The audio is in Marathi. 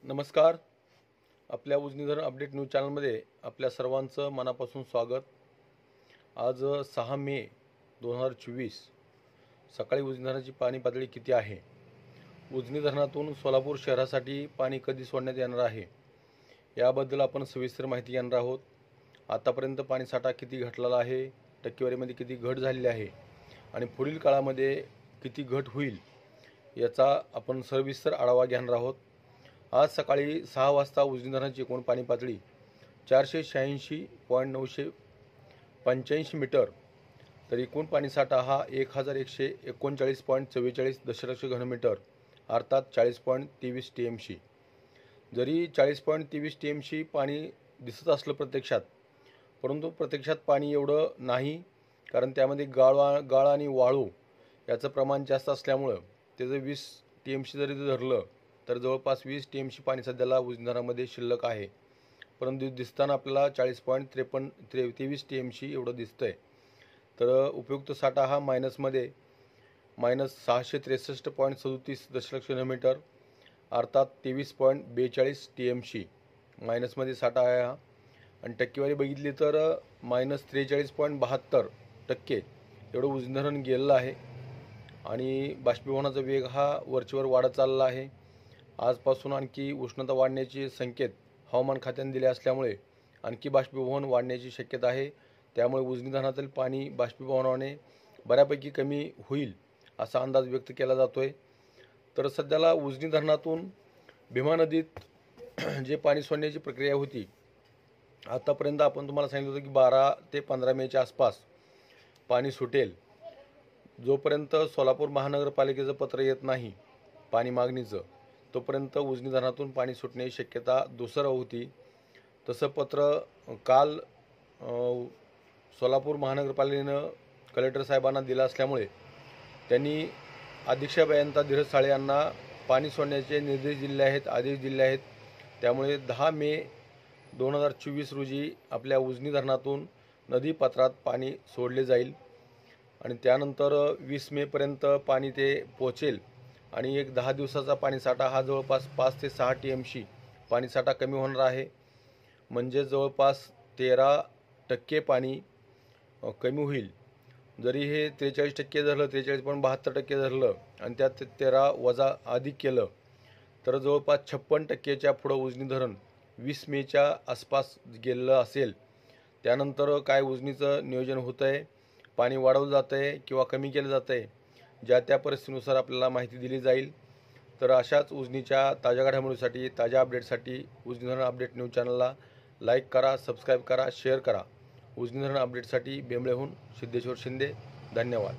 नमस्कार. आपल्या उजनी धरण अपडेट न्यूज चॅनलमध्ये आपल्या सर्वांचं मनापासून स्वागत. आज 6 मे 2024 सकाळी उजनी धरणाची पाणी पातळी किती आहे, उजनी धरणातून सोलापूर शहरासाठी पाणी कधी सोडण्यात येणार आहे याबद्दल आपण सविस्तर माहिती घेणार आहोत. आतापर्यंत पाणीसाठा किती घटलेला आहे, टक्केवारीमध्ये किती घट झालेली आहे आणि पुढील काळामध्ये किती घट होईल याचा आपण सविस्तर आढावा घेणार आहोत. आज सकाळी 6 वाजता उजनी धरणाची एकूण पाणी पातळी 486.985 मीटर, तर एकूण पाणीसाठा हा 1139.44 दशलक्ष घनमीटर अर्थात 40.23 TMC. जरी 40.23 TMC पाणी दिसत असलं प्रत्यक्षात, परंतु प्रत्यक्षात पाणी एवढं नाही, कारण त्यामध्ये गाळ आणि वाळू याचं प्रमाण जास्त असल्यामुळं त्याचं 20 TMC जरी धरलं तर जवळपास 20 TMC पाणी सध्याला उजनी धरणामध्ये शिल्लक आहे. परंतु दिसताना आपल्याला 40.23 TMC एवढं दिसतंय. तर उपयुक्त साठा हा मायनसमध्ये -663.37 दशलक्ष घनमीटर अर्थात 23.42 TMC मायनसमध्ये साठा आहे हा. आणि टक्केवारी बघितली तर -43.72% एवढं उजनी धरण गेलेलं आहे. आणि बाष्पीभवनाचा वेग हा वरचेवर वाढत चालला आहे. आजपासून आणखी उष्णता वाढण्याचे संकेत हवामान खात्याने दिले असल्यामुळे आणखी बाष्पीभवन वाढण्याची शक्यता आहे. त्यामुळे उजनी धरणातील पाणी बाष्पीभवनाने बऱ्यापैकी कमी होईल असा अंदाज व्यक्त केला जातोय. तर सध्याला उजनी धरणातून भीमा नदीत जे पाणी सोडण्याची प्रक्रिया होती, आतापर्यंत आपण तुम्हाला सांगितलं होतं की 12 ते 15 मेच्या आसपास पाणी सुटेल. जोपर्यंत सोलापूर महानगरपालिकेचं पत्र येत नाही पाणी मागणीचं, तोपर्यंत उजनी धरणातून पाणी सुटण्याची शक्यता दुसरं होती. तसं पत्र काल सोलापूर महानगरपालिकेनं कलेक्टर साहेबांना दिलं असल्यामुळे त्यांनी अधीक्षक अभियंता धीरज साळे यांना पाणी सोडण्याचे निर्देश दिले आहेत, आदेश दिले आहेत. त्यामुळे 10 मे 2024 रोजी आपल्या उजनी धरणातून नदीपात्रात पाणी सोडले जाईल आणि त्यानंतर 20 मेपर्यंत पाणी ते पोचेल आणि एक 10 दिवसाचा पाणीसाठा हा जवळपास 5 ते 6 TMC पाणीसाठा कमी होणार आहे. म्हणजे जवळपास 13% पाणी कमी होईल. जरी हे 43% धरलं, 43.72% धरलं आणि त्यात 13 वजा अधिक केलं तर जवळपास 56%च्या पुढं उजनी धरण 20 मेच्या आसपास गेलेलं असेल. त्यानंतर काय उजनीचं नियोजन होतं आहे, पाणी वाढवलं जातं आहे किंवा कमी केलं जातं आहे, ज्या त्या परिस्थितीनुसार आपल्याला माहिती दिली जाईल. तर अशाच उजनीच्या ताज्या घडामोडीसाठी, ताज्या अपडेटसाठी उजनी धरण अपडेट न्यूज चॅनलला लाईक करा, सबस्क्राईब करा, शेअर करा. उजनी धरण अपडेटसाठी बेंबळेहून सिद्धेश्वर शिंदे. धन्यवाद.